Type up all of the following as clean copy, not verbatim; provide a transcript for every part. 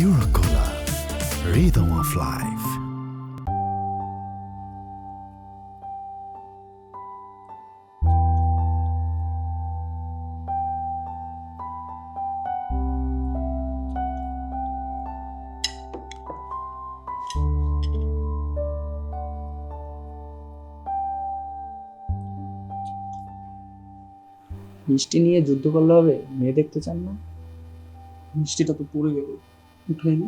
Eurocola, rhythm of life. মিষ্টি নিয়ে যুদ্ধ করলে হবে? মেয়ে দেখতে চান না? মিষ্টিটা তো পড়ে গেল, উঠাই নি।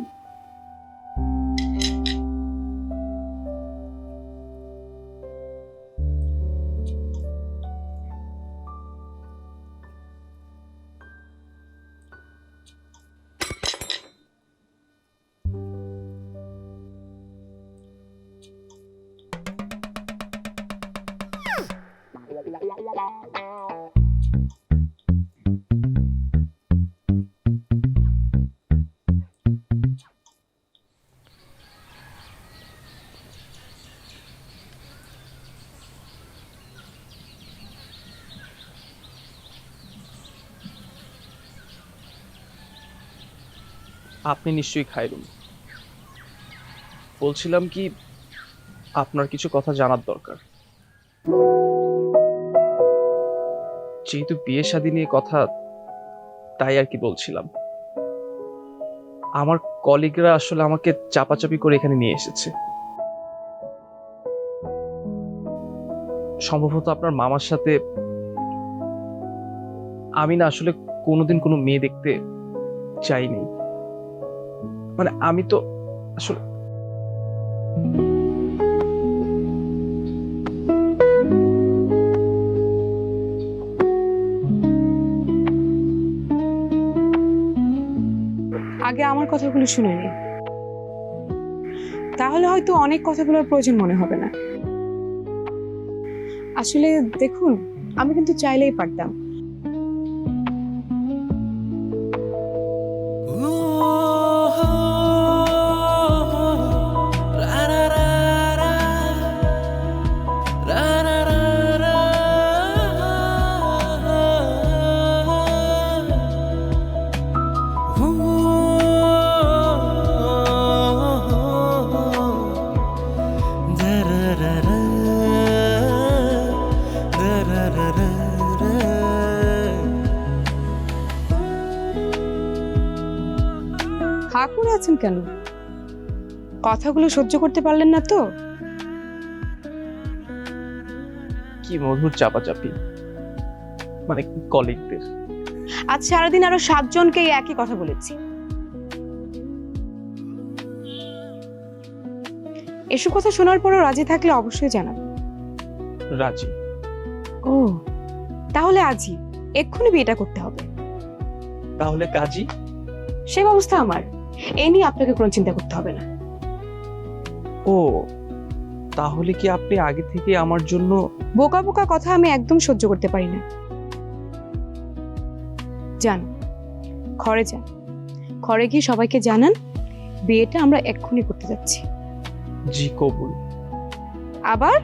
আপনি নিশ্চয়ই খায়রুল। বলছিলাম কি, আপনার কিছু কথা জানার দরকার। যেহেতু বিয়ে শাদী নিয়ে কথা, তাই আর কি বলছিলাম। আমার কলিগরা আসলে আমাকে চাপাচাপি করে এখানে নিয়ে এসেছে। সম্ভবত আপনার মামার সাথে আমি না আসলে কোনোদিন কোনো মেয়ে দেখতে চাইনি। মানে আমি তো আসলে আগে আমার কথাগুলো শুনে নি, তাহলে হয়তো অনেক কথাগুলোর প্রয়োজন মনে হবে না। আসলে দেখুন, আমি কিন্তু চাইলেই পারতাম। হা করে আছেন কেন? কথাগুলো সহ্য করতে পারলেন না তো? কি মধুর চাপাচাপি, মানে কলিগদের। আজ সারাদিন আরো 7 জনকে এই একই কথা বলেছি। এসব কথা শোনার পরও রাজি থাকলে অবশ্যই জানাবেন। রাজি? ও, তাহলে আজই এক্ষুনি বিয়েটা করতে হবে। তাহলে কাজী? সে ব্যবস্থা আমার, এই নিয়ে আপনাকে কোনো চিন্তা করতে হবে না। ও, তাহলে কি আপনি আগে থেকে আমার জন্য? বোকা বোকা কথা আমি একদম সহ্য করতে পারি না। যান, ঘরে যান, ঘরে গিয়ে সবাইকে জানান বিয়েটা আমরা এক্ষুনি করতে যাচ্ছি। জি কবুল। আবার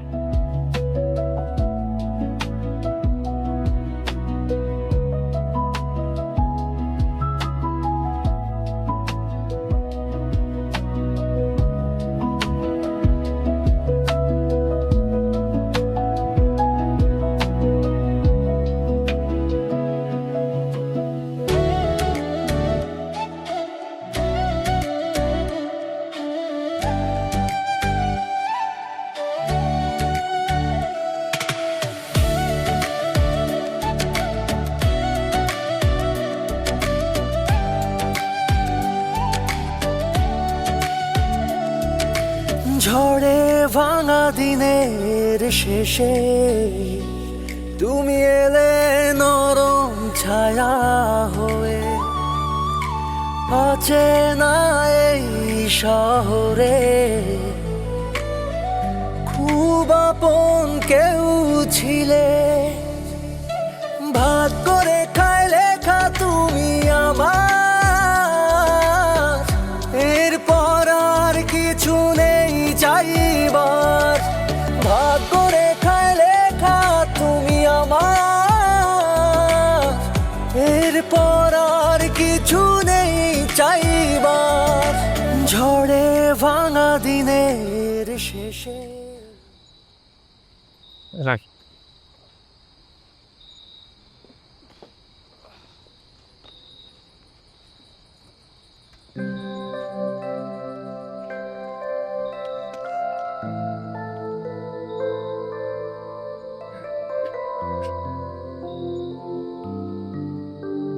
ঝড়ে ভাঙা দিনের শেষে তুমি এলে নরম ছায়া হয়ে, অচেনা এই শহরে খুব আপন কেউ ছিলে। ভাগ করে খাই লেখা তুমি আমার, কিছু নেই চাইবার, ঝড়ে ভাঙা দিনের শেষে। রাখি।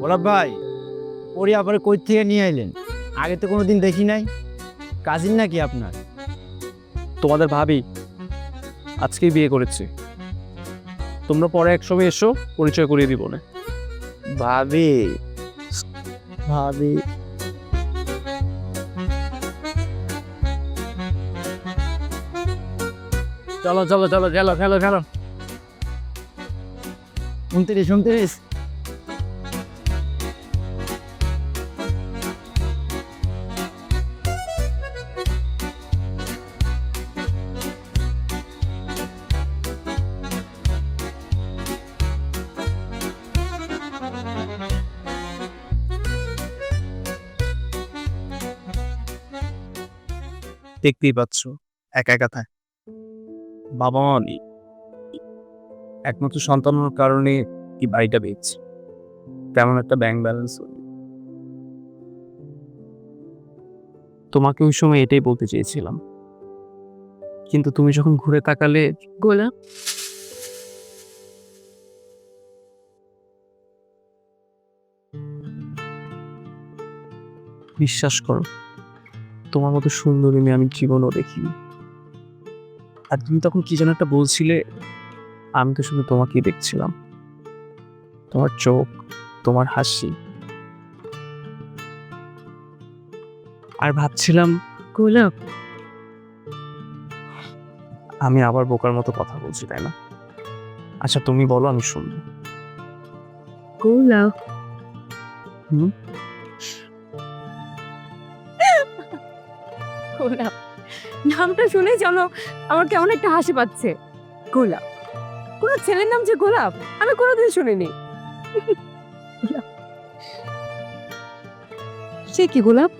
গোলাপ ভাই, ওরে আবার কই থেকে নিয়ে আইলেন? আগে তো কোনোদিন দেখি নাই। কাজিন নাকি আপনার? তোমাদের ভাবি আজকেই বিয়ে করেছে। তোমরা পরে একসঙ্গে এসো, পরিচয় করিয়ে দিব না। ভাবি ভাবি চলো চলো চলো চলো চলো চলো 29 দেখতেই পাচ্ছ একা একা থাকে, বাবা মা নেই। একমাত্র সন্তানের কারণে কি বাড়িটা পেয়েছি, তেমন একটা ব্যাংক ব্যালেন্স। তোমাকে ওই সময় এটাই বলতে চেয়েছিলাম, কিন্তু তুমি যখন ঘুরে তাকালে। গোলাপ, বিশ্বাস করো, তোমার মতো সুন্দরী মেয়ে আমি জীবনও দেখিনি। আর তুমি তখন কি যেন একটা বলছিলে, আমি তো শুধু তোমাকেই দেখছিলাম, তোমার চোখ, তোমার হাসি। আর ভাবছিলাম গোলাপ, আমি আবার বোকার মতো কথা বলছি, তাই না? আচ্ছা তুমি বলো, আমি শুনবো। গোলাপ। হুম? গোলাপ নামটা শুনে যেন আমার কেমন একটা হাসি পাচ্ছে। গোলাপ, কোন ছেলের নাম যে গোলাপ আমি কোনোদিন শুনিনি। সে কি গোলাপ,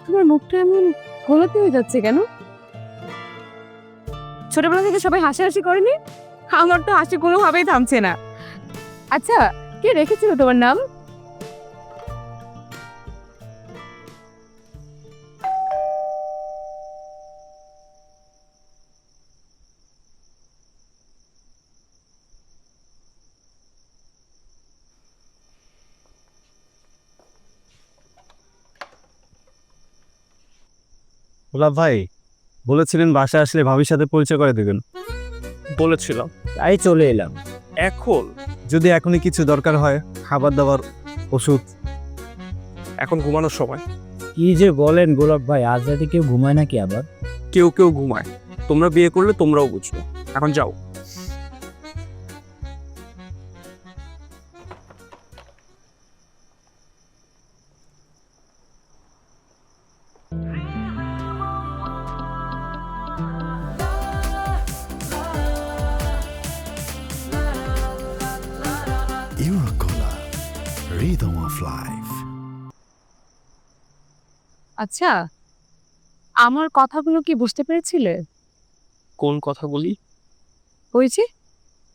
তোমার মুখটা এমন গোলাপি হয়ে যাচ্ছে কেন? ছোটবেলা থেকে সবাই হাসাহাসি করেনি, আমার তো হাসি কোনোভাবেই থামছে না। আচ্ছা, কে রেখেছিল তোমার নাম? গোলাপ ভাই বলেছিলেন বাসায় আসলে ভাবির সাথে পরিচয় করে দেবেন। বলেছিলাম। তাই চলে এলাম। এখন যদি এখনই কিছু দরকার হয়, খাবার দাবার, ওষুধ। এখন ঘুমানোর সময়। কি যে বলেন গোলাপ ভাই, আজ রাতে কেউ ঘুমায় নাকি আবার? কেউ কেউ ঘুমায়, তোমরা বিয়ে করলে তোমরাও বুঝবে। এখন যাও। Eurocola, rhythm of life. আচ্ছা, আমার কথাগুলো কি বুঝতে পেরেছিলে? কোন কথা বলি? ওই যে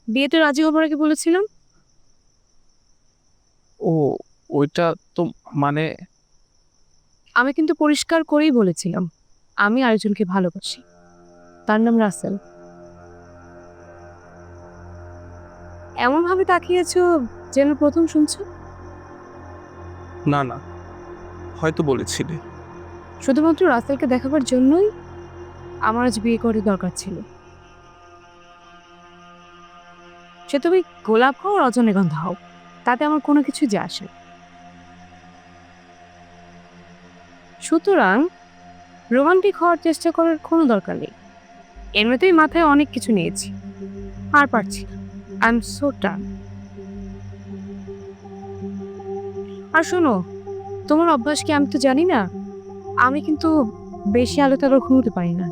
বিয়েতে রাজি হবার আগে বলেছিলাম। ও, ওইটা তো মানে আমি কিন্তু পরিষ্কার করেই বলেছিলাম আমি আরেকজনকে ভালোবাসি, তার নাম রাসেল। এমন ভাবে তাকিয়েছো যেন প্রথম শুনছো। না না, হয়তো বলেছিলে। শুধুমাত্র রাসেলকে দেখাবার জন্যই আমার আজ বিয়ে করে দরকার ছিল। সে তুমি গোলাপ হও রজনীগন্ধা হও, তাতে আমার কোনো কিছু যায় আসে না। সুতরাং রোমান্টিক হওয়ার চেষ্টা করার কোনো দরকার নেই। এমনিতেই মাথায় অনেক কিছু নিয়েছি, আর পারছি না। আই এম সো টান। আর শোনো, তোমার অভ্যাস কি আমি তো জানি না, আমি কিন্তু বেশি আলো টালো ঘুমোতে পারি না।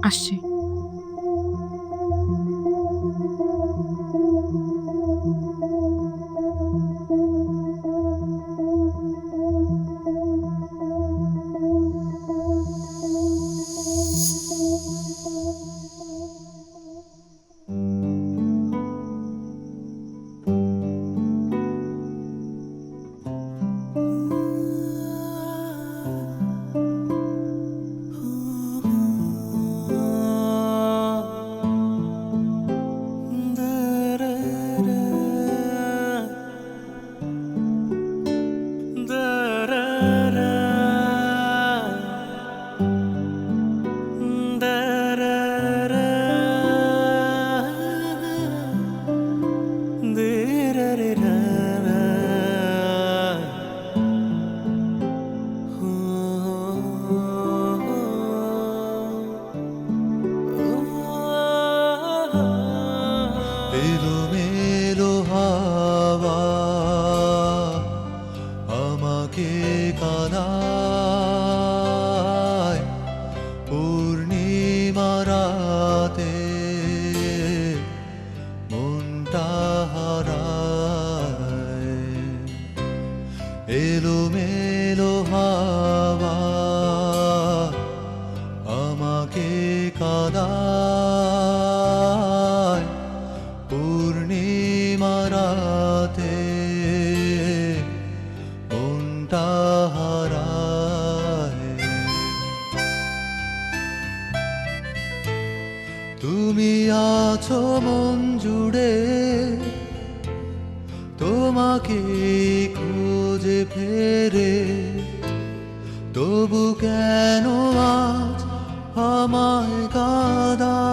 আসছে। আমাকে কাঁদায় পূর্ণিমা রাতে মনটা হারায় এলোমেলো হাওয়া আমাকে কাঁদায় পূর্ণিমা রাতে মনটা হারায় তুমি আছো মন জুড়ে তোমাকে খুঁজে ফেরে তবু কেন আজ আমায় কাঁদায়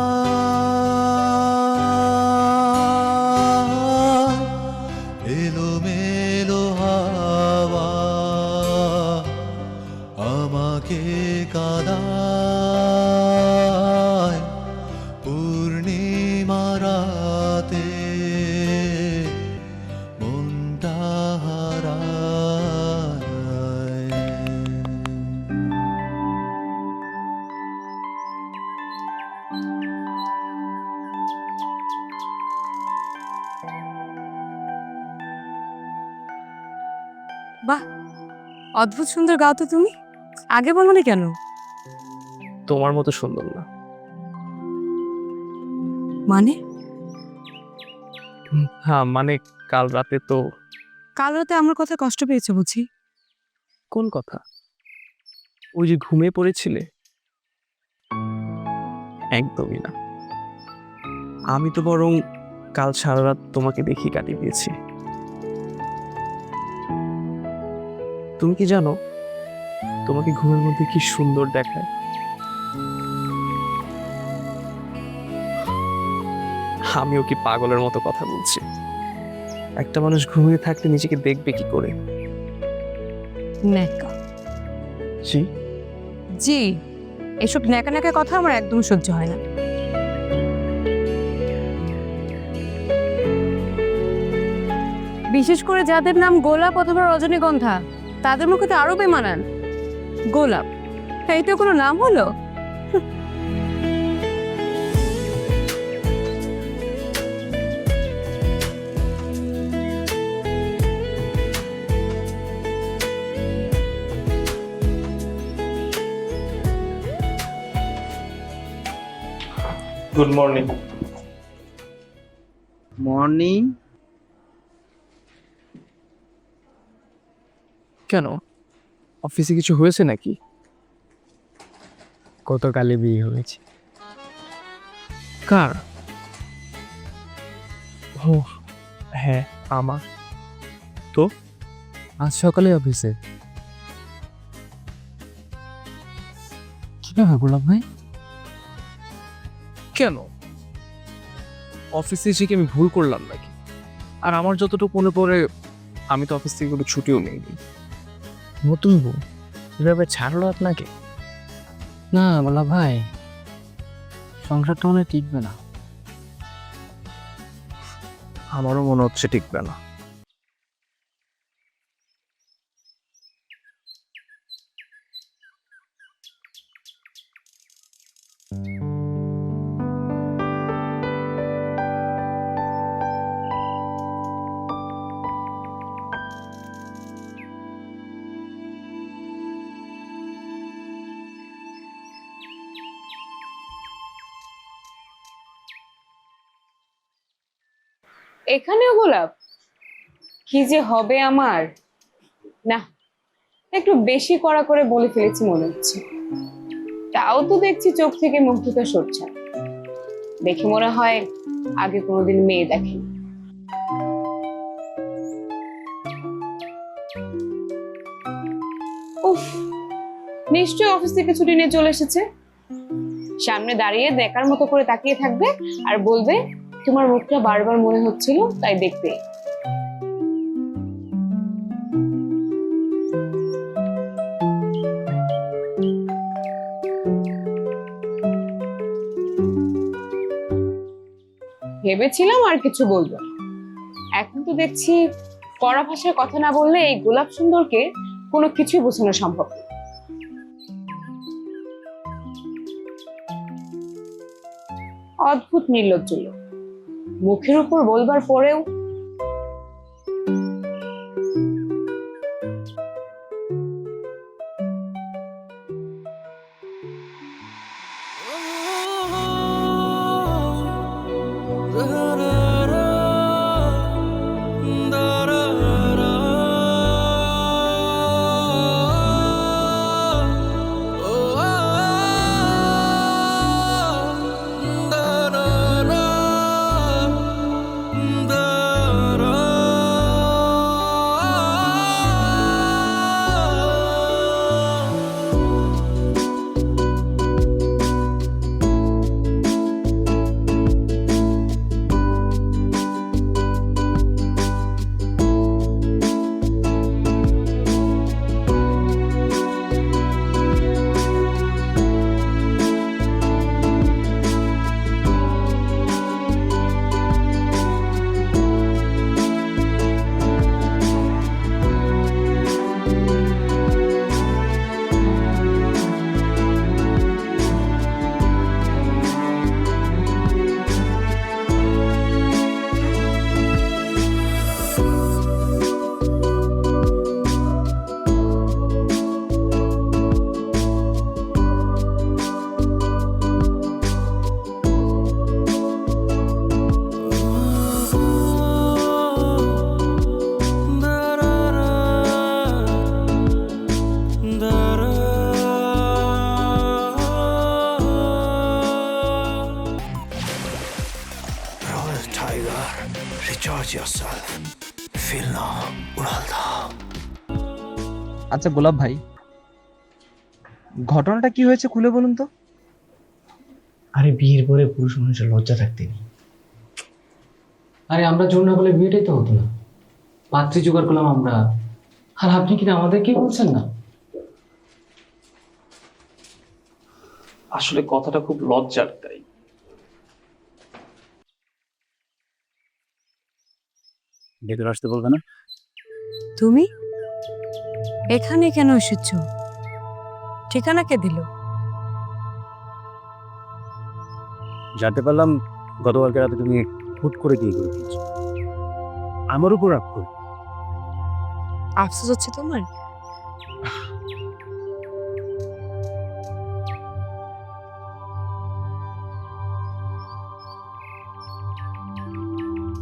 এলোমেলো হাওয়া আমাকে কাঁদায় পূর্ণিমা রাতে মনটা হারায় বাহ, অদ্ভুত সুন্দর গাও তো তুমি। আগে বলো না কেন? তোমার মতো সুন্দর না। মানে? হ্যাঁ মানে কাল রাতে তো। কাল রাতে আমার কথা কষ্ট পেয়েছে বুঝি? কোন কথা? ওই যে ঘুমিয়ে পড়েছিলে? একদমই না। আমি তো বরং কাল সারা রাত তোমাকে দেখি কাটিয়ে দিয়েছি। তুমি কি জানো তোমাকে ঘুমের মধ্যে কি সুন্দর দেখায়? আমিও কি পাগলের মতো কথা বলছি? একটা মানুষ ঘুমিয়ে থাকতে নিজেকে দেখবে কি করে? ন্যাকা। জি, জি, এসব ন্যাকা ন্যাকা কথা আমার একদম সহ্য হয় না। বিশেষ করে যাদের নাম গোলাপ অথবা রজনীগন্ধা, তাদের মুখে তো আরো বেমানান। গোলাপ, এই তো কোনো নাম হলো? Good morning. মর্নিং। কেন, অফিসে কিছু হয়েছে নাকি? গতকালে বিয়ে হয়েছে। কার? ও হ্যাঁ, আমার। তো আজ সকালে অফিসে। কি ব্যাপার গোলাপ ভাই? কেন, অফিসে এসে কি আমি ভুল করলাম নাকি? আর আমার যতটুকু মনে পড়ে আমি তো অফিস থেকে কোনো ছুটিও নেইনি। নতুন বউ এভাবে ছাড়লো আপনাকে? না গোলাপ ভাই, সংসারটা মনে হয় টিকবে না। আমারও মনে হচ্ছে টিকবে না। এখানেও গোলাপ? কি যে হবে আমার। না, একটু বেশি কড়া করে বলে ফেলেছি মনে হচ্ছে। তাও তো দেখছি চোখ থেকে মুগ্ধতা সরছে। দেখে মনে হয় আগে কোনোদিন মেয়ে দেখেনি। উফ, নিশ্চয়ই অফিস থেকে ছুটি নিয়ে চলে এসেছে। সামনে দাঁড়িয়ে দেখার মতো করে তাকিয়ে থাকবে আর বলবে তোমার মুখটা বারবার মনে হচ্ছিল তাই দেখতে। ভেবেছিলাম আর কিছু বলবো না, এখন তো দেখছি কড়া ভাষায় কথা না বললে এই গোলাপ সুন্দরকে কোনো কিছুই বোঝানো সম্ভব না। অদ্ভুত নির্লজ্জ লোক, মুখের উপর বলবার পরেও Royal Tiger, recharge yourself. Feel now, Uralda. আচ্ছা গোলাপ ভাই, ঘটনাটা কি হয়েছে খুলে বলুন তো। আরে বিয়ের পরে পুরুষ মানুষের লজ্জা থাকতে নেই। আরে আমরা জোর না করলে বিয়েটাই তো হতো না, পাত্রী জোগাড় করলাম আমরা, আর আপনি কিনা আমাদেরকে বলছেন না। আসলে কথাটা খুব লজ্জার, তাই ভেতরে আসতে বলবে না? তুমি এখানে কেন এসেছো? ঠিকানা কে দিল? জানতে পারলাম গতকালকে রাতে তুমি হুট করে দিয়ে করে দিয়েছো। আমার উপর রাগ করে। আফসোস হচ্ছে তোমার?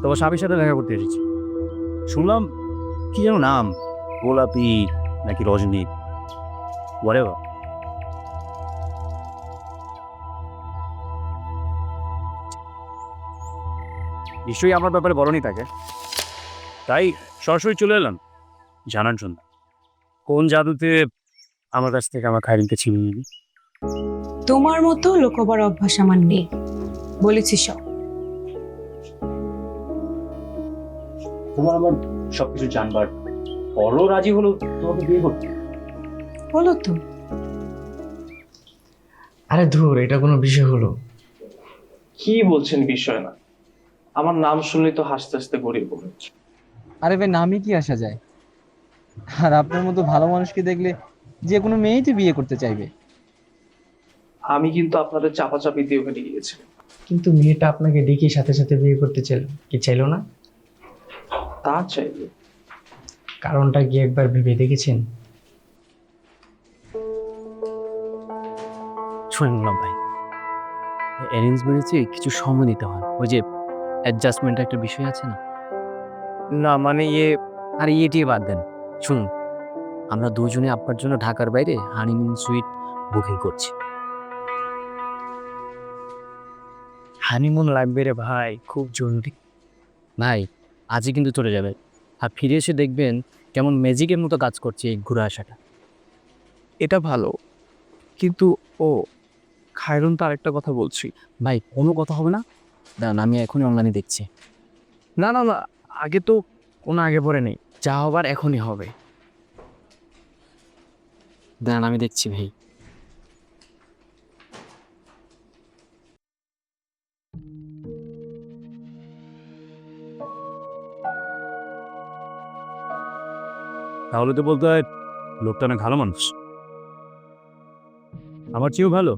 তোমার স্বামীর সাথে দেখা করতে এসেছি। শুনলাম কি যেন নাম, গোলাপি নাকি রজনী, whatever। নিশ্চয়ই আমার ব্যাপারে বলনি তাকে, তাই সরাসরি চলে এলাম জানার জন্য কোন জাদুতে আমার কাছ থেকে আমার খাইরিনকে ছিনিয়ে নিবি। তোমার মতো লোকবার অভ্যাস আমার নেই, বলেছি সব। তোমার আমার সবকিছু জানবার পরও রাজি হলো তোমাকে বিয়ে করতে। বলো তো। আরে ধুর, এটা কোনো বিষয় হলো? কি বলছেন বিষয় না? আমার নাম শুনলেই তো হাসতে হাসতে গড়িয়ে পড়েছে। আরে ভাই, নামে কি আসা যায়? আর আপনার মতো ভালো মানুষকে দেখলে যে কোনো মেয়েই তো বিয়ে করতে চাইবে। আমি কিন্তু আপনাদের চাপাচাপি দিয়ে ওখানে গিয়েছিলাম। কিন্তু মেয়েটা আপনাকে ডেকে সাথে সাথে বিয়ে করতে চাইলো না? তা চাইলে কারণটা কি একবার ভেবে দেখেছেন? শুনলাম ভাই, অ্যারেঞ্জ ম্যারেজে কিছু সময় নিতে হয়, ওই যে অ্যাডজাস্টমেন্ট একটা বিষয় আছে না। না মানে আর ইয়েটিয়ে বাদ দেন। শুনুন, আমরা দুজনে আপনার জন্য ঢাকার বাইরে হানিমুন সুইট বুকিং করছি। হানিমুন লাগবে রে ভাই, খুব জরুরি। ভাই আজই কিন্তু চলে যাবে, আর ফিরে এসে দেখবেন কেমন ম্যাজিকের মতো কাজ করছে এই ঘুরে আসাটা। এটা ভালো, কিন্তু ও খায়রুন তো আরেকটা কথা বলছি। ভাই কোনো কথা হবে না, দাঁড়ান আমি এখনই অনলাইনে দেখছি। না না না, আগে তো কোনো আগে পরে নেই, যা হবার এখনই হবে। দাঁড়ান আমি দেখছি ভাই। তাহলে তো বলতে হয় লোকটা অনেক ভালো মানুষ, আমার চেয়েও ভালো।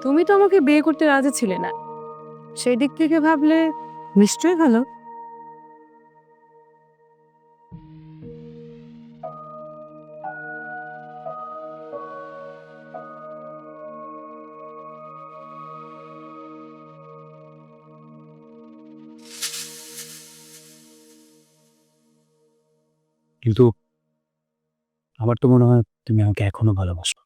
তুমি তো আমাকে বিয়ে করতে রাজি ছিলে না, সেই দিক থেকে ভাবলে নিশ্চয়ই ভালো। কিন্তু আমার তো মনে হয় তুমি আমাকে এখনো ভালোবাসো।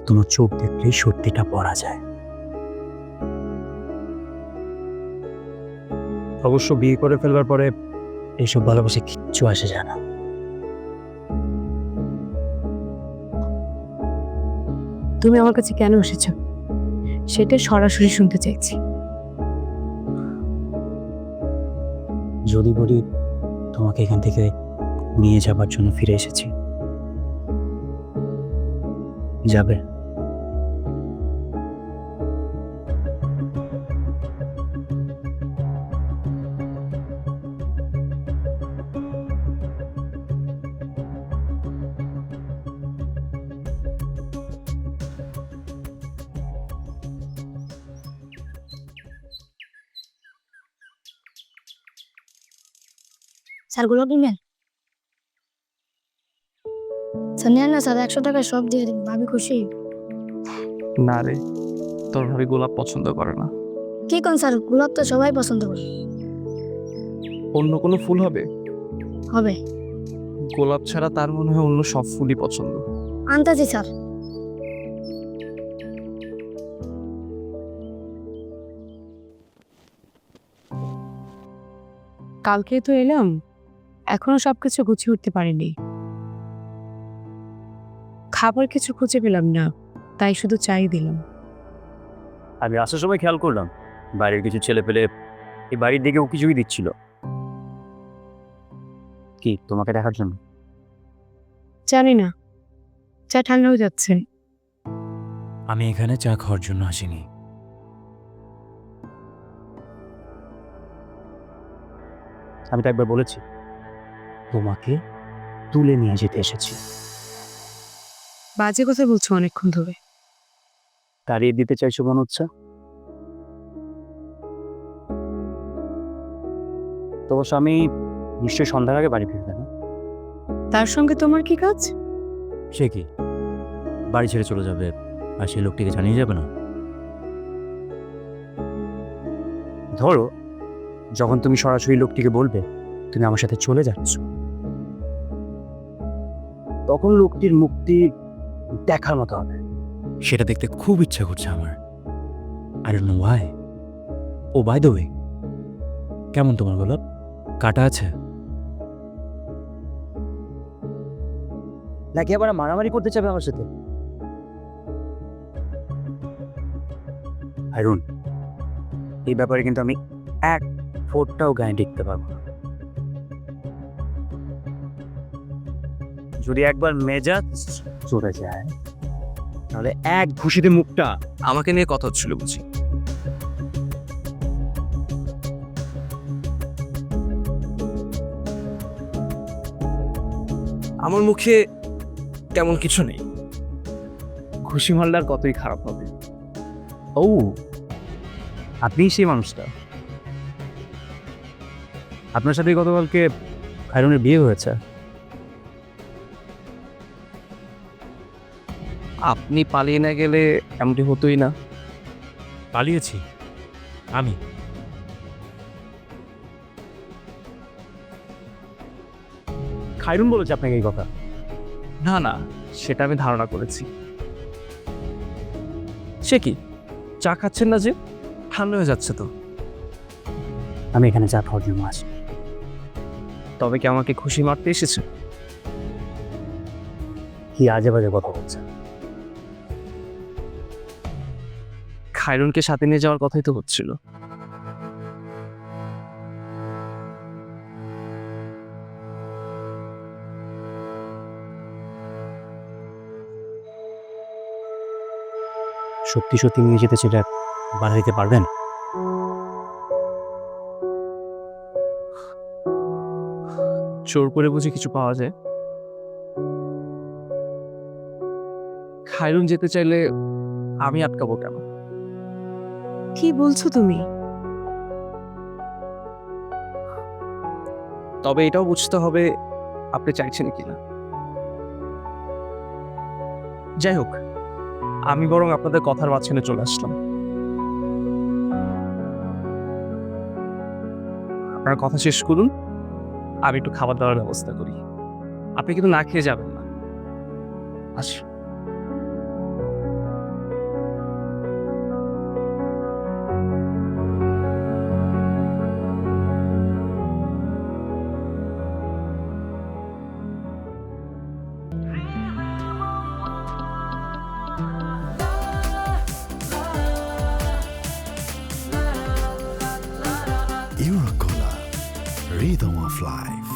তোমার চোখ দেখলেই সত্যিটা পড়া যায়। অবশ্য বিয়ে করে ফেলবার পরে এইসব ভালোবাসে কিচ্ছু আসে যায় না। তুমি আমার কাছে কেন এসেছো সেটা সরাসরি শুনতে চাইছি। যদি বলি তোমাকে এখান থেকে নিয়ে যাবার জন্য ফিরে এসেছি, যাবে? স্যারগুলো কিনবেন? স্যার নেন না স্যার, 100 টাকায় সব দিয়ে দিন, ভাবি খুশি। না রে, তোর ভাবি গোলাপ পছন্দ করে না। কি কোন স্যার, গোলাপ তো সবাই পছন্দ করে। অন্য কোনো ফুল হবে? হবে, গোলাপ ছাড়া তার মনে হয় অন্য সব ফুলই পছন্দ। আনতাছি স্যার। কালকে তো এলাম, এখনো সবকিছু গুছিয়ে উঠতে পারিনি। খাবার কিছু খুঁজে পেলাম না, তাই শুধু চাই দিলাম। আমি আসার সময় খেয়াল করলাম বাইরের কিছু ছেলে পেলে এই বাড়ির দিকেও কিছুই দিচ্ছিল। কি তোমাকে দেখার জন্য? জানি না, চা ঠান্ডা হয়ে যাচ্ছে। আমি এখানে চা খাওয়ার জন্য আসিনি। আমি তো একবার বলেছি তোমাকে তুলে নিয়ে যেতে এসেছি। বাজে কথা বলছো অনেকক্ষণ ধরে। তাড়িয়ে দিতে চাইছো মনে হচ্ছে। তোমার স্বামী নিশ্চয়ই সন্ধ্যার আগে বাড়ি ফিরবে না? তার সঙ্গে তোমার কি কাজ? সে কি বাড়ি ছেড়ে চলে যাবে আর সেই লোকটিকে জানিয়ে যাবে না? ধরো যখন তুমি সরাসরি লোকটিকে বলবে তুমি আমার সাথে চলে যাচ্ছ, তখন লোকটির মুক্তি দেখার মতো হবে। সেটা দেখতে খুব ইচ্ছা করছে আমার। I don't know why. Oh by the way, কেমন তোমার গোলাপ? কাটা আছে নাকি আবার মারামারি করতে চাবে আমার সাথে? হারুন, এই ব্যাপারে কিন্তু আমি 1 ফোঁটাও গায়ে টিকতে পারবো না। যদি একবার মেজাজ চলে যায় তাহলে এক ঘুষিতে মুখটা। আমাকে নিয়ে কথা হচ্ছিল বুঝি? আমার মুখে তেমন কিছু নেই। খুশি মারলার কতই খারাপ হবে। ও, আপনি সেই মানুষটা। আপনার সাথে গতকালকে খায়রুনের বিয়ে হয়েছে। আপনি পালিয়ে না গেলে এমনটি হতোই না। পালিয়েছি আমি? খায়রুন বলেছে আপনাকে এই কথা? না না, সেটা আমি ধারণা করেছি। সে কি, চা খাচ্ছেন না যে? ঠান্ডা হয়ে যাচ্ছে তো। আমি এখানে চা খাওয়ার জন্য আসি। তবে কি আমাকে খুশি মারতে এসেছে? কি আজে বাজে কথা বলছে? খায়রুনকে সাথে নিয়ে যাওয়ার কথাই তো হচ্ছিল। সত্যি সত্যি নিয়ে যেতে সেটা বাধা দিতে পারবেন? জোর করে বুঝে কিছু পাওয়া যায়? খায়রুন যেতে চাইলে আমি আটকাবো কেন? কি বলছো তুমি? তবে এটাও বুঝতে হবে আপনি চাইছেন কিনা। যাই হোক, আমি বরং আপনাদের কথার মাঝখানে চলে আসলাম। আপনার কথা শেষ করুন, আমি একটু খাবার দাবার ব্যবস্থা করি। আপনি কিন্তু না খেয়ে যাবেন না। আসি। Eurocola, rhythm of life.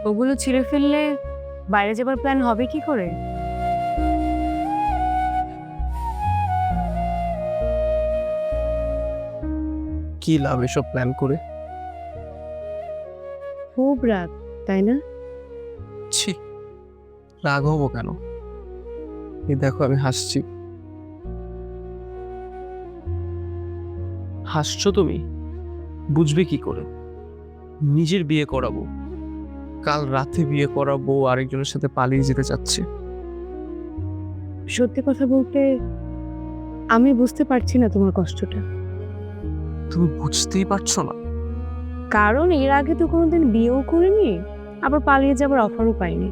ওগুলো ছিঁড়ে ফেললে বাইরে যাবার প্ল্যান হবে কি করে? কি লাভ এসব প্ল্যান করে? খুব রাগ, তাই না? ছি, রাগ হবো কেন? এই দেখো আমি হাসছি। হাসছো তুমি? বুঝবে কি করে? নিজের বিয়ে করাবো, কাল রাতে বিয়ে করাবো, আরেকজনের সাথে পালিয়ে যেতে চাচ্ছে। সত্যি কথা বলতে আমি বুঝতে পারছি না তোমার কষ্টটা। তুমি বুঝতেই পারছো না? কারণ এর আগে তো কোনোদিন বিয়েও করিনি, আবার পালিয়ে যাবার অফারও পাইনি।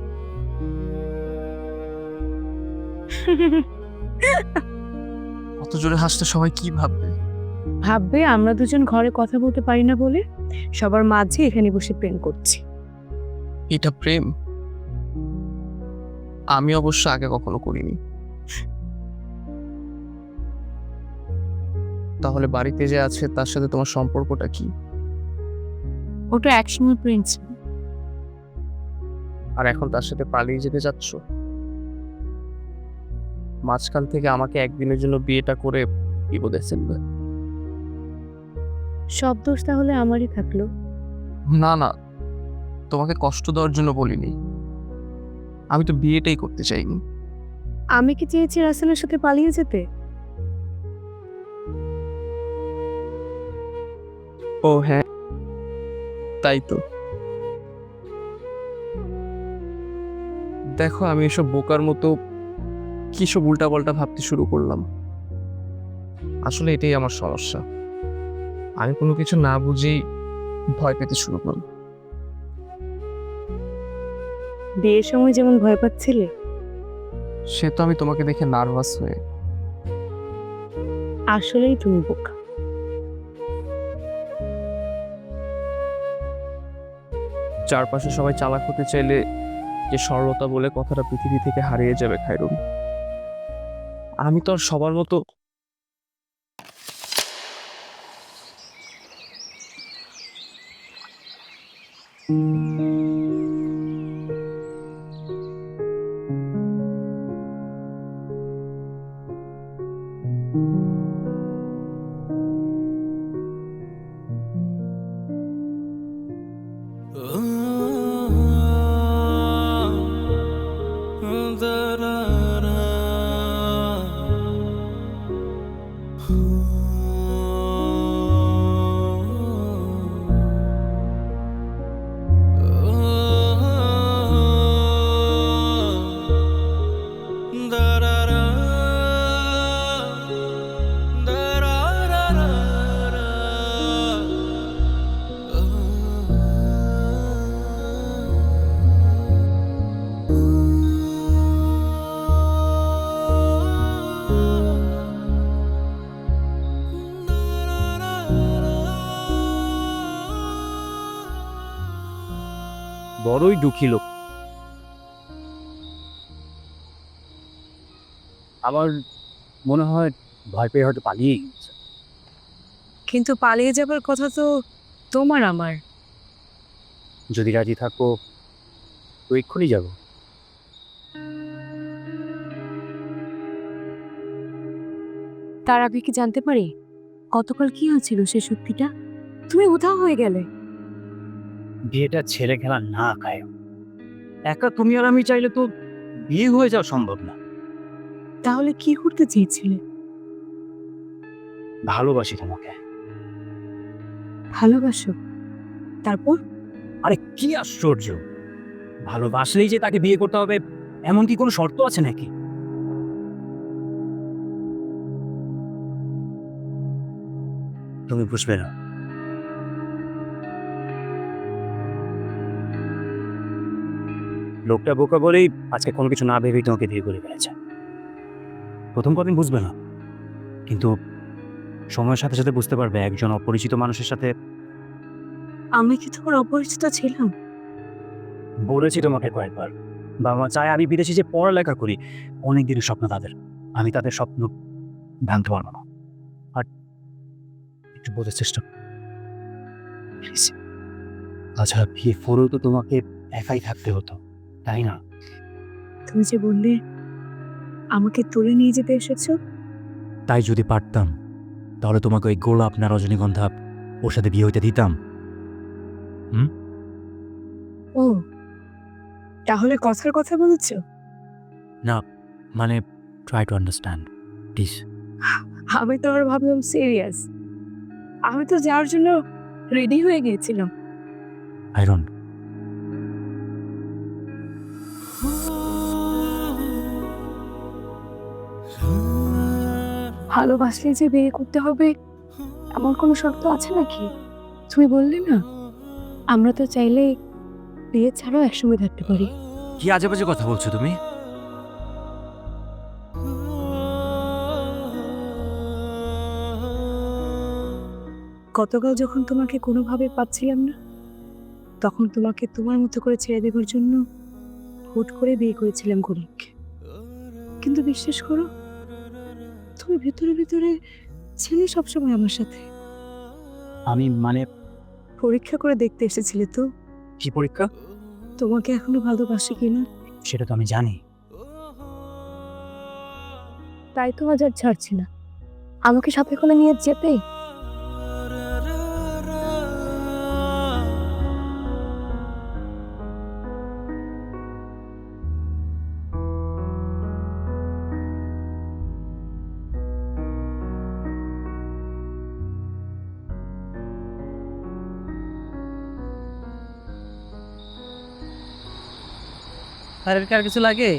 অত জোরে হাসতে সবাই কি ভাববে? ভাববে আমরা দুজন ঘরে কথা বলতে পারি না বলে সবার মাঝে এখানে বসে প্রেম করছি। এটা প্রেম? আমি অবশ্য আগে কখনো করিনি। তাহলে বাড়িতে যে আছে তার সাথে তোমার সম্পর্কটা কি? ওটা একসময় প্রেম ছিল। আর এখন তার সাথে পালিয়ে যেতে যাচ্ছ? মাঝখান থেকে আমাকে একদিনের জন্য বিয়েটা করে বিপদে ফেলবে। সব দোষ তাহলে আমারই থাকলো। না না, তোমাকে কষ্ট দেওয়ার জন্য বলিনি। আমি তো বিয়েটাই করতে চাইনি। আমি কি চেয়েছি রাসেলের সাথে পালিয়ে যেতে? ও হ্যাঁ, তাই তো। দেখো আমি এসব বোকার মতো কি সব উল্টাপাল্টা ভাবতে শুরু করলাম। আসলে এটাই আমার সমস্যা, আমি কোনো কিছু না বুঝেই ভয় পেতে শুরু করলাম। বিয়ের সময় যেমন ভয় পাচ্ছিলে, সে তো আমি তোমাকে দেখে নার্ভাস হয়ে। আসলেই তুমি বোকা। চারপাশে সবাই চালাক হতে চাইলে যে সরলতা বলে কথাটা পৃথিবী থেকে হারিয়ে যাবে খায়রুন। আমি তো আর সবার মতো। বড়ই দুঃখী লোক। আমার মনে হয় ভয় পেয়ে হয়তো পালিয়ে গেছে। কিন্তু পালিয়ে যাবার কথা তো তোমার আমার। যদি রাজি থাকো তো এক্ষুনি যাবো। তার আগে কি জানতে পারি গতকাল কি হয়েছিল সে সত্যিটা? তুমি উধাও হয়ে গেলে। বিয়েটা ছেলে খেলা না খায়। একা তুমি আর আমি চাইলে তো বিয়ে হয়ে যাওয়া সম্ভব না। তাহলে কি করতে চেয়েছিলে? ভালোবাসি তোমাকে। ভালোবাসো? তারপর? আরে কি আশ্চর্য, ভালোবাসলেই যে তাকে বিয়ে করতে হবে এমন কি কোনো শর্ত আছে নাকি? তুমি বুঝবে না। লোকটা বোকা বলেই আজকে কোনো কিছু না ভেবেই তোমাকে বিয়ে করে ফেলেছে। প্রথম কদিন বুঝবে না, কিন্তু সময়ের সাথে সাথে বুঝতে পারবে একজন অপরিচিত মানুষের সাথে। আমি কি তোমার অপরিচিত ছিলাম? বলেছি তোমাকে কয়েকবার, বাবা মা চায় আমি বিদেশে যে পড়ালেখা করি। অনেক দিনের স্বপ্ন তাদের, আমি তাদের স্বপ্ন ভাঙতে পারবো না। আর একটু বোঝার চেষ্টা প্লিজ। তাছাড়া বিয়ে পরেও তো তোমাকে একাই থাকতে হতো, তাই না? তুমি যে বললে আমাকে তুলে নিয়ে যেতে এসেছো, তাই যদি পারতাম তাহলে তোমাকে ওই গোলাপ না রজনীগন্ধা ওর সাথে বিয়ে হইতে দিতাম। ও তাহলে কথার কথা বলছো? না মানে ট্রাই টু আন্ডারস্ট্যান্ড প্লিজ। আমি তো আর ভাবলাম সিরিয়াস। আমি তো যাওয়ার জন্য রেডি হয়ে গিয়েছিলাম। আইরন, ভালোবাসলে যে বিয়ে করতে হবে এমন কোনো শর্ত আছে নাকি? তুমি বললে না আমরা তো চাইলে বিয়ে ছাড়াও একসঙ্গে থাকতে পারি। কি আজে বাজে কথা বলছো তুমি? গতকাল যখন তোমাকে কোনোভাবে পাচ্ছিলাম না, তখন তোমাকে তোমার মতো করে ছেড়ে দেবার জন্য হুট করে বিয়ে করেছিলাম গোলাপকে। কিন্তু বিশ্বাস করো, তুমি ভিতরে ভিতরে ছিলে সবসময় আমার সাথে। আমি মানে পরীক্ষা করে দেখতে এসেছিলে তো কি পরীক্ষা? তোমাকে এখনো ভালোবাসি কিনা। সেটা তো আমি জানি। তাই তো আজ আর ছাড়ছি না, আমাকে সাথে করে নিয়ে যেতে। আর কিছু লাগে?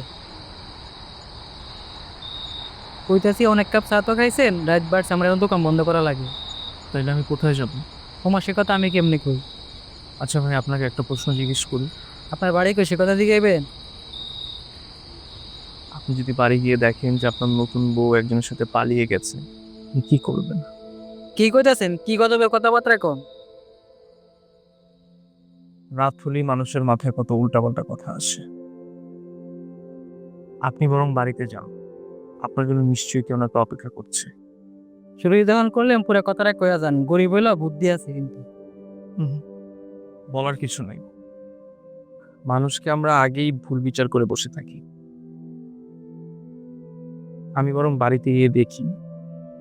কইতাছি অনেক কাপ চা তো খাইছেন, রাত বাড়ছে, আমার এখন দোকান বন্ধ করা লাগে। তাইলে আমি কোথায় যাব? তোমার সে কথা আমি কেমনি কই? আচ্ছা ভাই, আপনাকে একটা প্রশ্ন জিজ্ঞেস করি। আপনার বাড়ি কই সে কথা দিকেইবেন? আপনি যদি বাড়ি গিয়ে দেখেন যে আপনার নতুন বউ একজনের সাথে পালিয়ে গেছে, আপনি কি করবেন? কি কইতাছেন? কি কথাবার্তা কম? রাত হলেই মানুষের মাথায় কত উল্টাপাল্টা কথা আসে। আপনি বরং বাড়িতে যান, আপনার জন্য নিশ্চয়ই কেউ না তো অপেক্ষা করছে। শুরুই যখন করলাম পুরো কথাটা কইয়া যান, গরিব হইলেও বুদ্ধি আছে কিন্তু। বলার কিছু নাই, মানুষকে আমরা আগেই ভুল বিচার করে বসে থাকি। আমি বরং বাড়িতে গিয়ে দেখি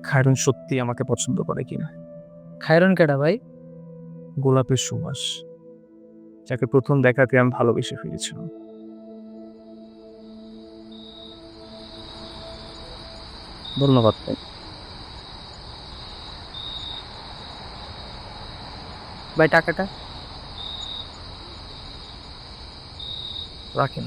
খায়রুন সত্যি আমাকে পছন্দ করে কিনা। খায়রুন কেডা ভাই? গোলাপের সুবাস, যাকে প্রথম দেখাতে আমি ভালোবেসে ফেলেছিলাম। ধন্যবাদ ভাই। ভাই টাকাটা রাখেন।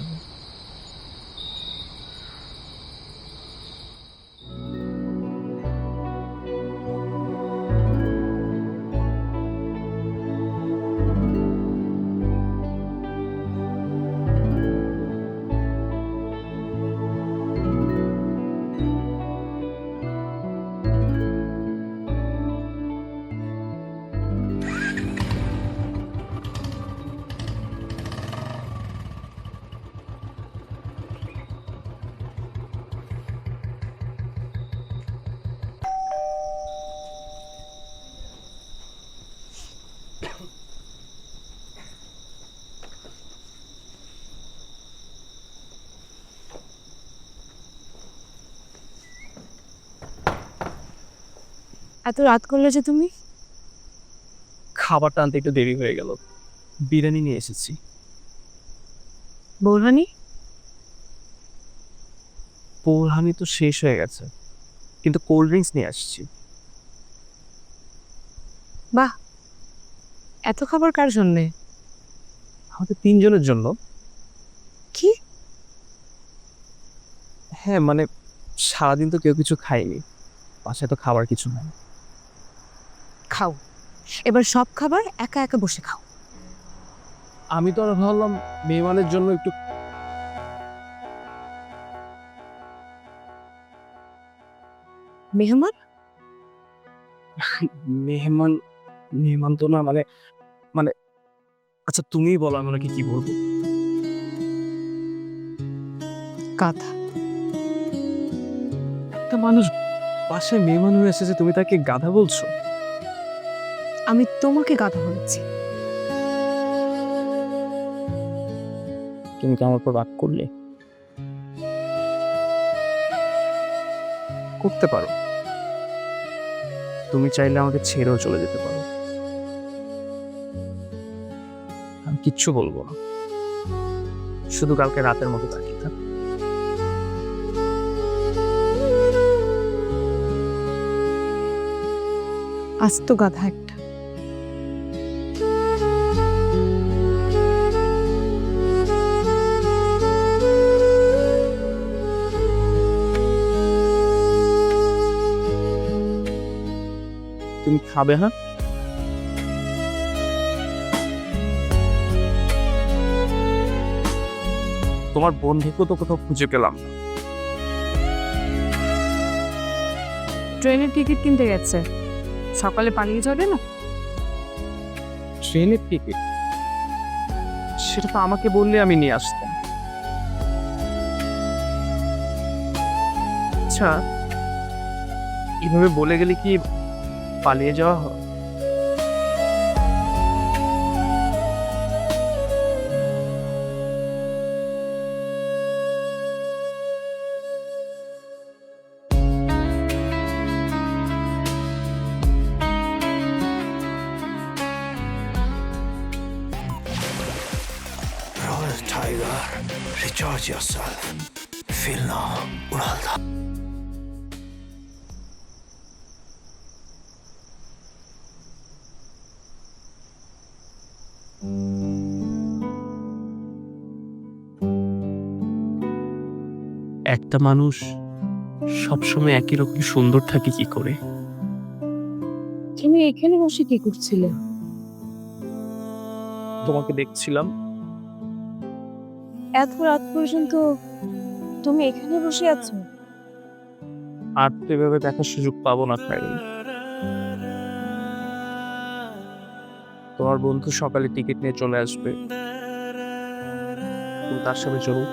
এত রাত করলে যে তুমি? খাবারটা আনতে একটু দেরি হয়ে গেল, বিরিয়ানি নিয়ে এসেছি। বৌরানি? পৌরহানি তো শেষ হয়ে গেছে, কিন্তু কোল্ড ড্রিঙ্কস নিয়ে আসছি। বাহ, এত খাবার কার জন্যে? আমাদের 3 জনের জন্য। কি? হ্যাঁ মানে সারাদিন তো কেউ কিছু খায়নি, বাসায় তো খাবার কিছু নাই। খাও, এবার সব খাবার একা একা বসে খাও। আমি তো আর ভাবলাম মেহমানের জন্য একটু। মেহমান? মেহমান? মেহমান তো না, মানে মানে আচ্ছা তুমিই বলো আমি ওনাকে কি বলবো। গাধা। একটা মানুষ বাসায় মেহমান হয়ে এসেছে, তুমি তাকে গাধা বলছো? আমি তোমাকে গাধা বলেছি। তুমি তো আমার উপর রাগ করলে। করতে পারো, তুমি চাইলে আমাকে ছেড়েও চলে যেতে পারো, আমি কিচ্ছু বলবো না। শুধু কালকে রাতের মতো তাকিয়ে থাক। আস্ত গাধা একটা। তুমি খাবে? হ্যাঁ, তোমার বন্ধুকে তো কোথাও খুঁজে পেলাম না। ট্রেনের টিকিট কিনতে গেছে, সকালে পালিয়ে যাবে না? ট্রেনের টিকিট? সেটা তো আমাকে বললে আমি নিয়ে আসতাম। আচ্ছা, এভাবে বলে গেলে কি পালিয়ে যাওয়া হয়? Royal Tiger, recharge yourself. Feel now, Uralda. একটা মানুষ সবসময় একই রকম সুন্দর থাকে কি করে? তুমি এখানে বসে কি করছিলে? তোমাকে দেখছিলাম। এত রাত পর্যন্ত তুমি এখানে বসে আছো? আর তো এভাবে দেখার সুযোগ পাবো না খাইনি। তোমার বন্ধু সকালে টিকিট নিয়ে চলে আসবে, তুমি তার সাথে চলো।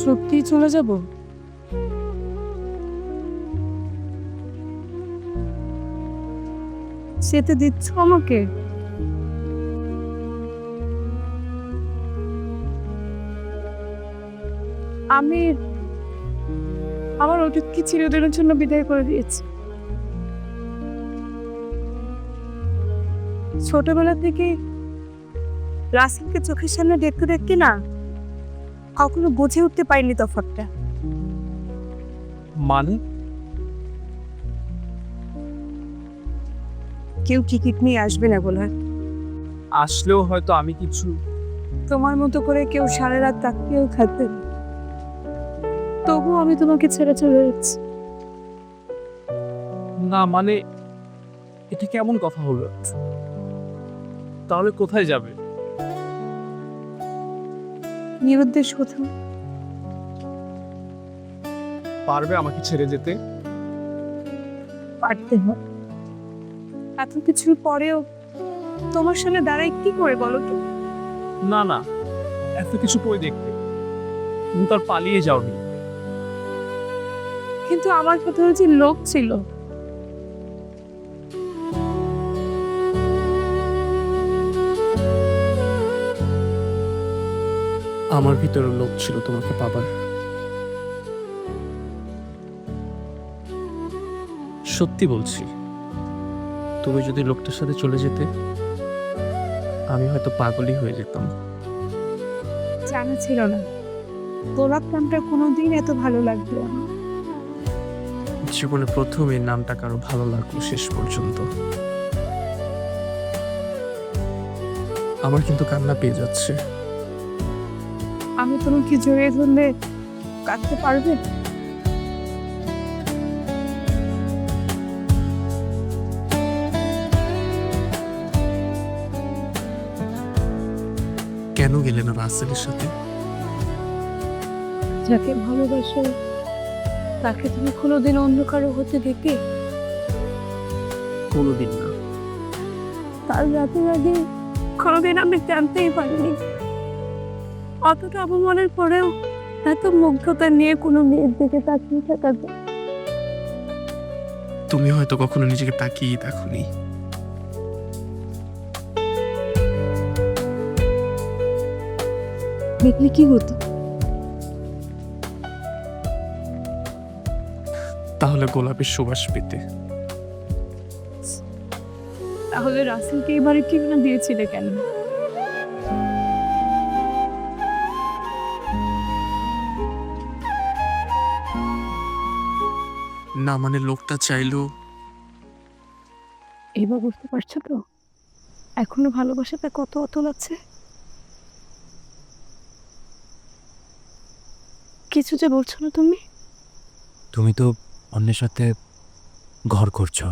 সত্যি চলে যাব? যেতে দিচ্ছ আমাকে? আমি আমার অতীতকে চিরদিনের জন্য বিদায় করে দিয়েছি। ছোটবেলা থেকে রাসেলকে চোখের সামনে দেখতে দেখতে না কখনো বুঝে উঠতে পারিনি তফাৎটা। মানে কেউ টিকিট নিয়ে আসবে না বলে, আসলেও হয়তো আমি কিছু তোমার মতো করে কেউ সারা রাত তাকিয়েও থাকবে না। তবু আমি তোমাকে ছেড়ে চলে যাচ্ছি। না, মানে এটা কেমন কথা হলো? তাহলে কোথায় যাবে? নিরুদ্দেশ কোথাও। পারবে আমাকে ছেড়ে যেতে? পারতে হয়। এত কিছুর পরেও তোমার সামনে দাঁড়াই কি করে বলো তো? না না, এত কিছু পরে দেখতে তুমি তো আর পালিয়ে যাওনি। কিন্তু আমার কথা যে লোক ছিল, আমার ভিতরে লোভ ছিল তোমাকে পাবার। সত্যি বলছি, তুমি যদি লোকটার সাথে চলে যেতে আমি হয়তো পাগলই হয়ে যেতাম। জানা ছিল না গোলাপ নামটা কোনোদিন এত ভালো লাগবে না। জীবনে প্রথম এই নামটা কারো ভালো লাগলো শেষ পর্যন্ত। আমার কিন্তু কান্না পেয়ে যাচ্ছে। আমি তোমাকে জড়িয়ে ধরলে কাঁদতে পারবে? কেন গেলে না রাসেলের সাথে? যাকে ভালোবাসো তাকে তুমি কোনোদিন অন্য কারো হতে দেখে? কোনোদিন না। কাল রাতের আগে কোনোদিন আমি জানতেই পারিনি অতটা অপমানের পরেও এত মুগ্ধতা নিয়ে কোনো মেয়ের দিকে তাকিয়ে থাকা যায়। তুমি হয়তো কখনো নিজেকে তাকিয়ে দেখোনি। দেখলে কি হতো? তাহলে গোলাপের সুবাস পেতে। তাহলে রাসেলকে এবারে কি না দিয়েছিলে কেন? না মানে লোকটা চাইলো। এবার বুঝতে পারছো তো এখনো ভালোবাসাটা কত অতল আছে? কিছু যে বলছো না তুমি। তুমি তো অন্যের সাথে ঘর করছো।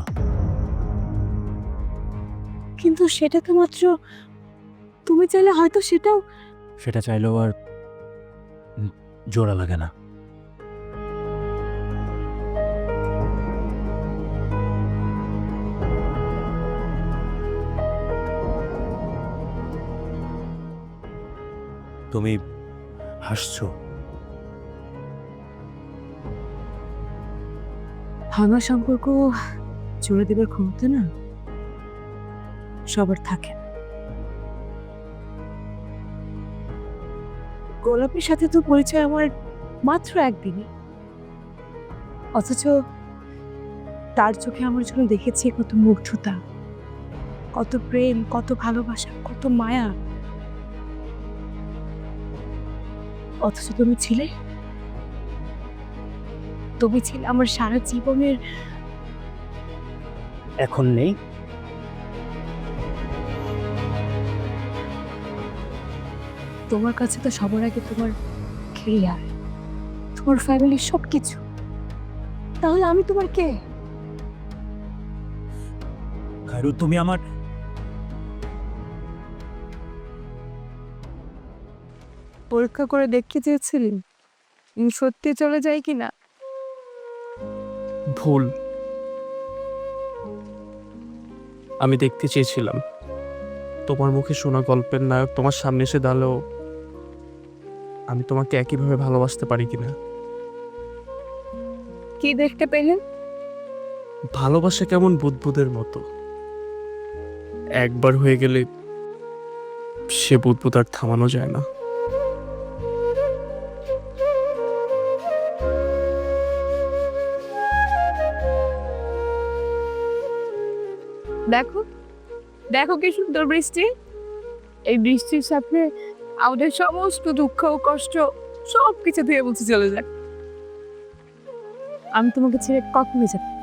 কিন্তু সেটা তো মাত্র তুমি চাইলে হয়তো সেটা চাইলেও আর জোড়া লাগে না। তুমি হাসছো। ভাঙা সম্পর্ক জুড়ে দেবার ক্ষমতা না সবার থাকে না। গোলাপের সাথে তো পরিচয় আমার মাত্র একদিনই, অথচ তার চোখে আমার জন্য দেখেছি কত মুগ্ধতা, কত প্রেম, কত ভালোবাসা, কত মায়া। অথচ তুমি ছিলে আমার সারা জীবনের। এখন নেই। তোমার কাছে তো সবার আগে তোমার ক্যারিয়ার, তোমার ফ্যামিলি, সবকিছু। তাহলে আমি তোমার কে? খায়রুল, তুমি আমার পরীক্ষা করে দেখতে চেয়েছিলি সত্যি চলে যায় কিনা? ভুল। আমি দেখতে চেয়েছিলাম তোমার মুখে শোনা গল্পের নায়ক তোমার সামনে এসে দাঁড়ালো আমি তোমাকে একইভাবে ভালোবাসতে পারি কিনা। কি দেখতে পেলেন? ভালোবাসা কেমন বুদবুদের মতো, একবার হয়ে গেলে সে বুদবুদ আর থামানো যায় না। দেখো দেখো কি সুন্দর বৃষ্টি। এই বৃষ্টির সাথে আমাদের সমস্ত দুঃখ কষ্ট সব কিছু ধুয়ে মুছে চলে যায়। আমি তোমাকে ছেড়ে কখনো যেতে